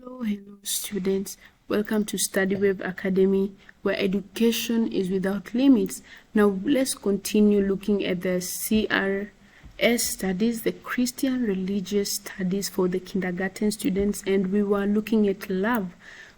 Hello, students. Welcome to StudyWeb Academy, where education is without limits. Now, let's continue looking at the CRS studies, the Christian Religious Studies for the kindergarten students, and we were looking at love.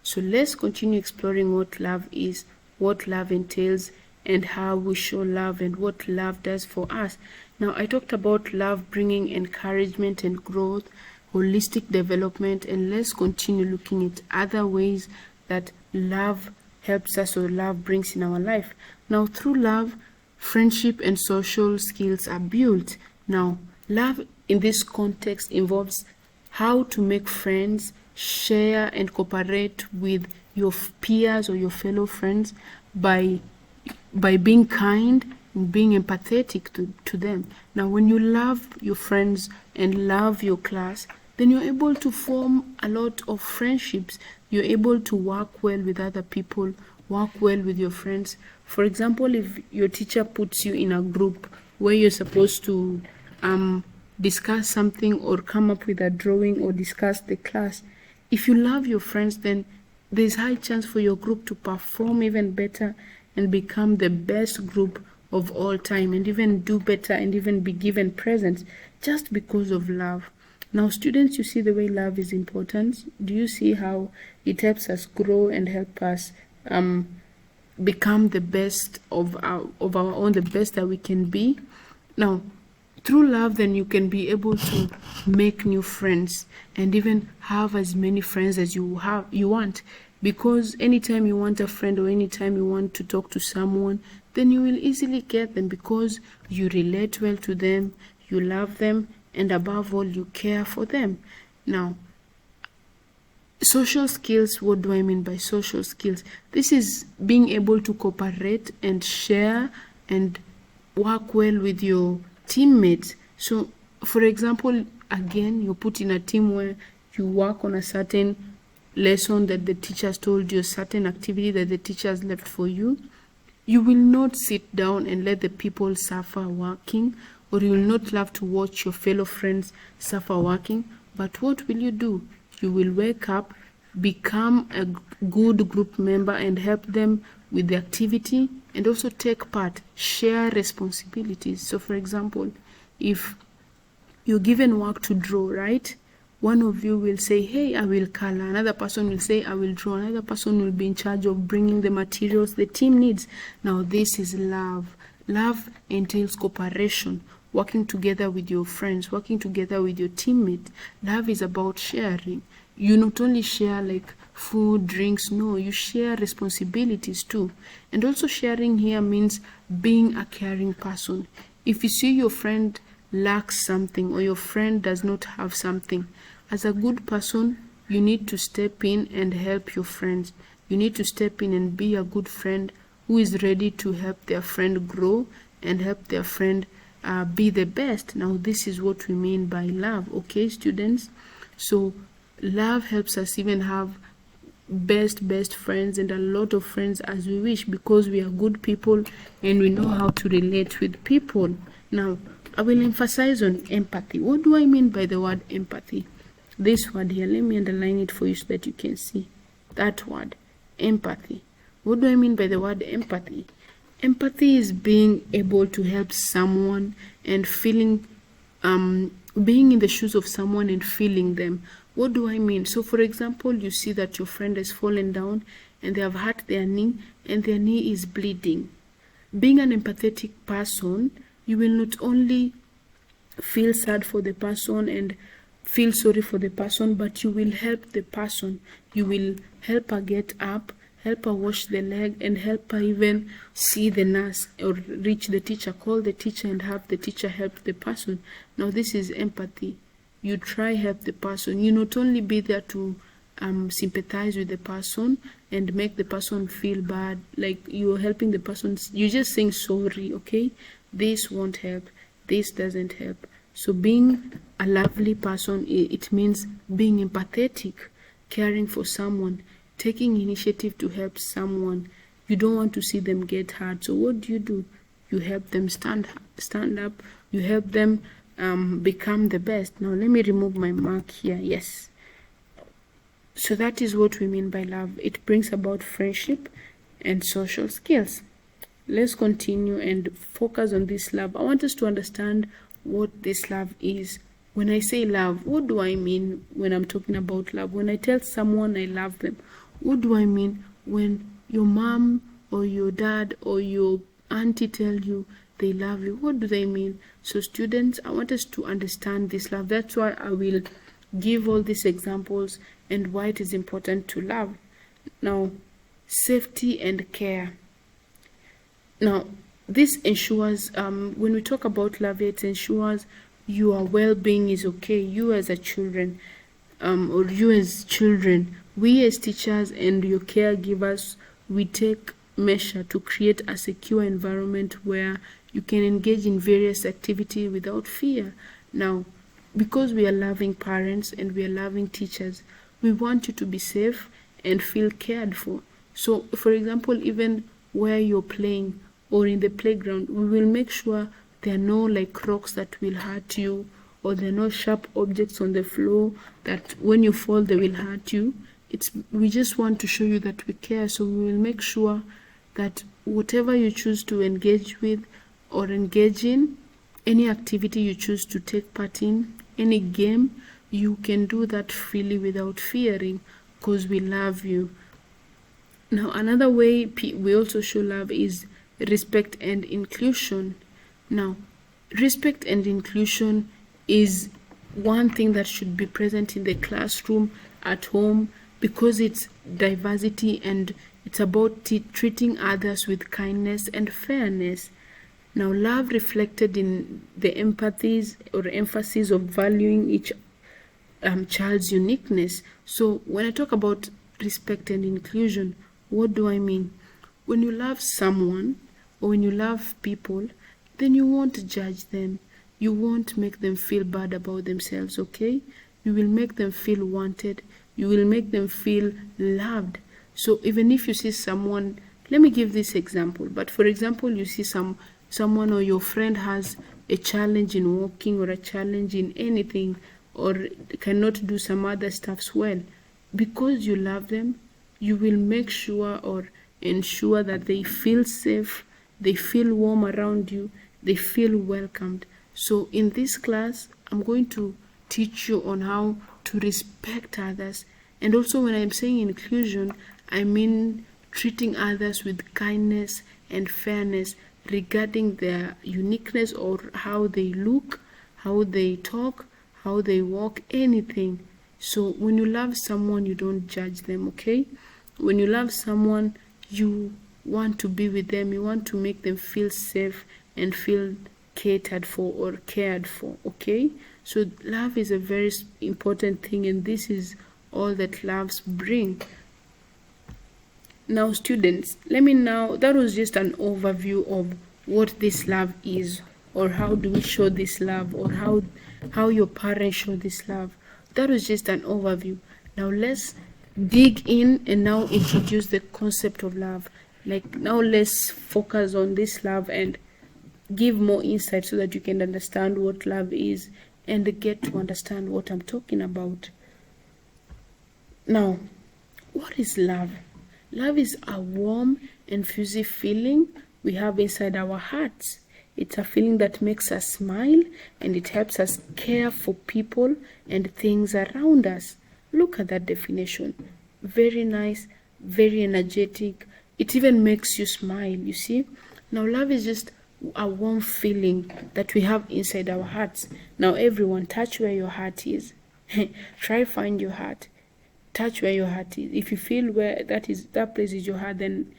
So let's continue exploring what love is, what love entails, and how we show love and what love does for us. Now, I talked about love bringing encouragement and growth, holistic development, and let's continue looking at other ways that love helps us or love brings in our life. Now, through love, friendship and social skills are built. Now, love in this context involves how to make friends, share and cooperate with your peers or your fellow friends by being kind, being empathetic to them. Now, when you love your friends and love your class, then you're able to form a lot of friendships. You're able to work well with other people, work well with your friends. For example, if your teacher puts you in a group where you're supposed to discuss something or come up with a drawing or discuss the class, if you love your friends, then there's high chance for your group to perform even better and become the best group of all time, and even do better and even be given presents just because of love. Now, students, you see the way love is important. Do you see how it helps us grow and help us become the best of our own, the best that we can be? Now, through love, then you can be able to make new friends and even have as many friends as you want. Because anytime you want a friend or anytime you want to talk to someone, then you will easily get them because you relate well to them, you love them, and above all, you care for them. Now, social skills, what do I mean by social skills? This is being able to cooperate and share and work well with your teammates. So, for example, again, you're put in a team where you work on a certain lesson that the teachers told you, a certain activity that the teachers left for you. You will not sit down and let the people suffer working, or you will not love to watch your fellow friends suffer working. But what will you do? You will wake up, become a good group member and help them with the activity, and also take part, share responsibilities. So for example, if you're given work to draw, right? One of you will say, hey, I will color. Another person will say, I will draw. Another person will be in charge of bringing the materials the team needs. Now, this is love. Love entails cooperation, working together with your friends, working together with your teammates. Love is about sharing. You not only share like food, drinks, no, you share responsibilities too. And also sharing here means being a caring person. If you see your friend lacks something or your friend does not have something, as a good person, you need to step in and help your friends. You need to step in and be a good friend who is ready to help their friend grow and help their friend be the best. Now, this is what we mean by love, okay, students? So, love helps us even have best friends and a lot of friends as we wish, because we are good people and we know how to relate with people. Now, I will emphasize on empathy. What do I mean by the word empathy? This word here, let me underline it for you so that you can see that word, empathy. What do I mean by the word empathy? Empathy is being able to help someone and feeling, being in the shoes of someone and feeling them. What do I mean? So, for example, you see that your friend has fallen down and they have hurt their knee and their knee is bleeding. Being an empathetic person, you will not only feel sad for the person and feel sorry for the person, but you will help the person. You will help her get up, help her wash the leg, and help her even see the nurse or reach the teacher, call the teacher and have the teacher help the person. Now, this is empathy. You try help the person. You not only be there to sympathize with the person and make the person feel bad, like you're helping the person, you're just saying sorry, okay? This won't help, this doesn't help. So being a lovely person, it means being empathetic, caring for someone, taking initiative to help someone. You don't want to see them get hurt. So what do? You help them stand up. You help them become the best. Now let me remove my mark here. Yes. So So that is what we mean by love. It brings about friendship and social skills. Let's continue and focus on this love. I want us to understand what this love is. When I say love, what do I mean when I'm talking about love? When I tell someone I love them, what do I mean when your mom or your dad or your auntie tell you they love you? What do they mean? So students, I want us to understand this love. That's why I will give all these examples and why it is important to love. Now, safety and care. Now, this ensures, when we talk about love, it ensures your well-being is okay. You as a children, or you as children, we as teachers and your caregivers, we take measure to create a secure environment where you can engage in various activities without fear. Now, because we are loving parents and we are loving teachers, we want you to be safe and feel cared for. So, for example, even where you're playing or in the playground, we will make sure there are no like rocks that will hurt you, or there are no sharp objects on the floor that when you fall they will hurt you. We just want to show you that we care. So we will make sure that whatever you choose to engage with or engage in, any activity you choose to take part in, any game, you can do that freely without fearing, because we love you. Now, another way we also show love is respect and inclusion. Now, respect and inclusion is one thing that should be present in the classroom, at home, because it's diversity and it's about treating others with kindness and fairness. Now, love reflected in the empathies or emphasis of valuing each child's uniqueness. So when I talk about respect and inclusion, what do I mean? When you love someone or when you love people, then you won't judge them. You won't make them feel bad about themselves, okay? You will make them feel wanted. You will make them feel loved. So even if you see someone, let me give this example, but for example, you see someone or your friend has a challenge in walking or a challenge in anything, or cannot do some other stuffs well, because you love them, you will make sure or ensure that they feel safe, they feel warm around you, they feel welcomed. So in this class, I'm going to teach you on how to respect others. And also when I'm saying inclusion, I mean treating others with kindness and fairness regarding their uniqueness or how they look, how they talk, how they walk, anything. So when you love someone, you don't judge them, okay? When you love someone, you want to be with them, you want to make them feel safe and feel catered for or cared for, okay? So love is a very important thing, and this is all that loves bring. Now students, that was just an overview of what this love is, or how do we show this love, or how your parents show this love. That was just an overview. Now let's dig in and now introduce the concept of love. Like now let's focus on this love and give more insight so that you can understand what love is and get to understand what I'm talking about. Now, what is love? Love is a warm and fuzzy feeling we have inside our hearts. It's a feeling that makes us smile, and it helps us care for people and things around us. Look at that definition. Very nice, very energetic. It even makes you smile, you see. Now, love is just a warm feeling that we have inside our hearts. Now, everyone, touch where your heart is. Try find your heart. Touch where your heart is. If you feel where that place is your heart, then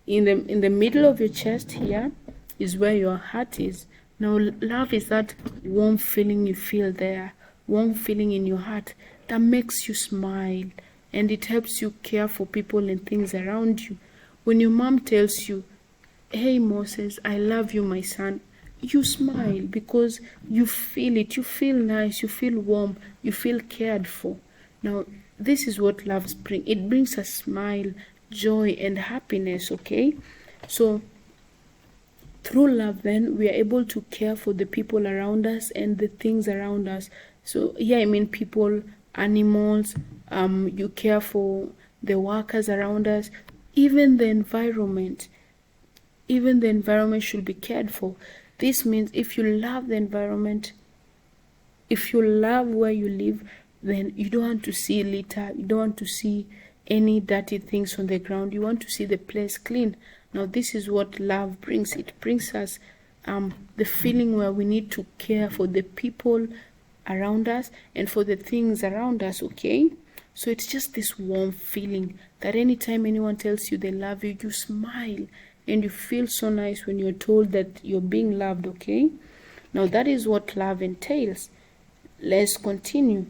in the middle of your chest here is where your heart is. Now, love is that warm feeling you feel there, warm feeling in your heart that makes you smile, and it helps you care for people and things around you. When your mom tells you, "Hey Moses, I love you, my son," you smile because you feel it. You feel nice, you feel warm, you feel cared for. Now, this is what love brings. It brings a smile, joy, and happiness, okay? So, through love, then, we are able to care for the people around us and the things around us. So, here I mean people animals, you care for the workers around us, even the environment. Even the environment should be cared for. This means if you love the environment, if you love where you live, then you don't want to see litter, you don't want to see any dirty things on the ground, you want to see the place clean. Now this is what love brings. It brings us the feeling where we need to care for the people around us and for the things around us, okay? So it's just this warm feeling that anytime anyone tells you they love you, you smile and you feel so nice when you're told that you're being loved, okay? Now that is what love entails. Let's continue.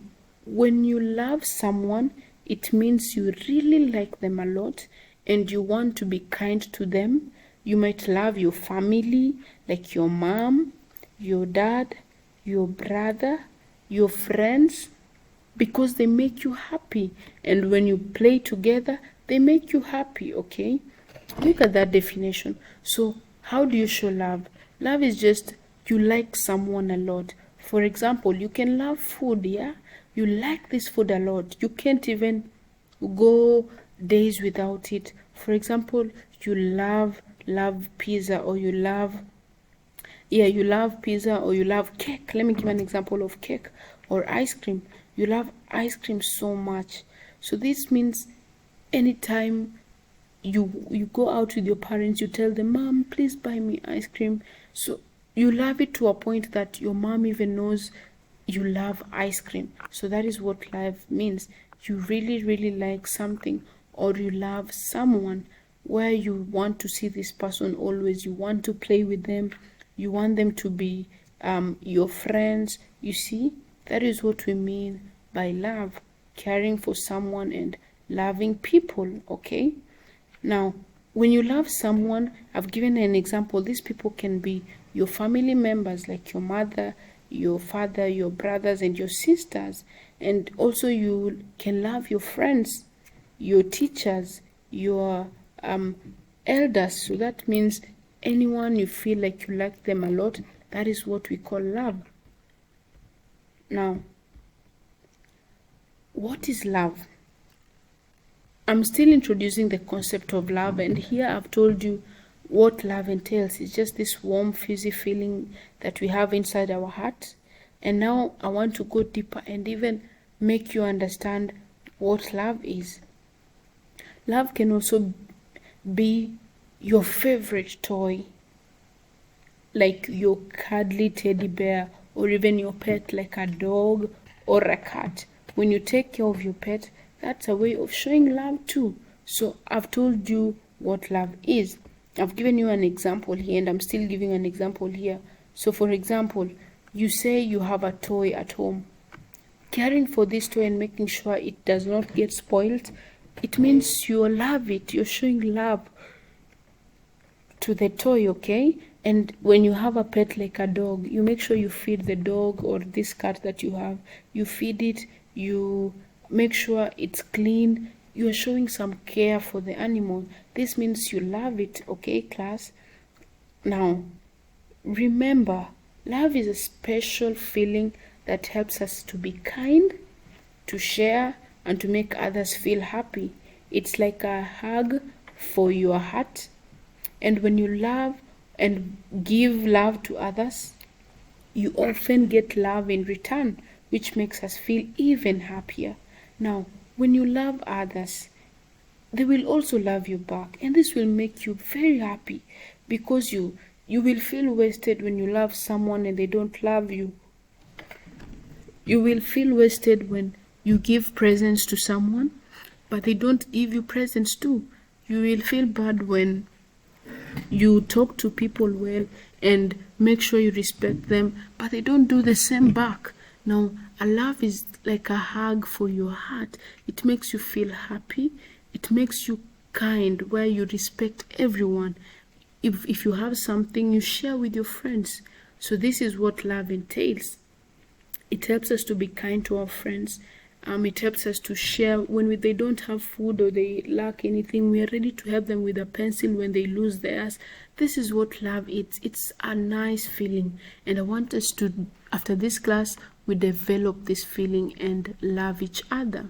When you love someone, it means you really like them a lot and you want to be kind to them. You might love your family, like your mom, your dad, your brother, your friends, because they make you happy. And when you play together, they make you happy, okay? Look at that definition. So how do you show love? Love is just you like someone a lot. For example, you can love food, yeah? You like this food a lot. You can't even go days without it. For example, you love pizza, or you love pizza, or you love cake. Let me give an example of cake or ice cream. You love ice cream so much. So this means anytime you go out with your parents, you tell them, Mom, please buy me ice cream. So you love it to a point that your mom even knows you love ice cream. So that is what love means. You really, really like something, or you love someone where you want to see this person always. You want to play with them. You want them to be your friends. You see, that is what we mean by love, caring for someone and loving people, okay? Now, when you love someone, I've given an example. These people can be your family members, like your mother, your father, your brothers, and your sisters. And also you can love your friends, your teachers, your elders. So that means anyone you feel like you like them a lot, that is what we call love. Now, what is love? I'm still introducing the concept of love, and here I've told you what love entails. It's just this warm, fuzzy feeling that we have inside our heart. And now I want to go deeper and even make you understand what love is. Love can also be your favorite toy, like your cuddly teddy bear, or even your pet like a dog or a cat. When you take care of your pet, that's a way of showing love too. So I've told you what love is. I've given you an example here, and I'm still giving an example here. So for example, you say you have a toy at home. Caring for this toy and making sure it does not get spoiled, it means you love it. You're showing love to the toy, okay? And when you have a pet like a dog, you make sure you feed the dog or this cat that you have. You feed it, you make sure it's clean. You are showing some care for the animal. This means you love it, okay, class? Now, remember, love is a special feeling that helps us to be kind, to share, and to make others feel happy. It's like a hug for your heart. And when you love and give love to others, you often get love in return, which makes us feel even happier. Now, when you love others, they will also love you back, and this will make you very happy, because you will feel wasted when you love someone and they don't love you. You will feel wasted when you give presents to someone, but they don't give you presents too. You will feel bad when you talk to people well and make sure you respect them, but they don't do the same back. Now, a love is like a hug for your heart. It makes you feel happy. It makes you kind, where you respect everyone. If you have something, you share with your friends. So this is what love entails. It helps us to be kind to our friends. It helps us to share when they don't have food or they lack anything. We are ready to help them with a pencil when they lose theirs. This is what love is. It's a nice feeling. And I want us to, after this class, we develop this feeling and love each other.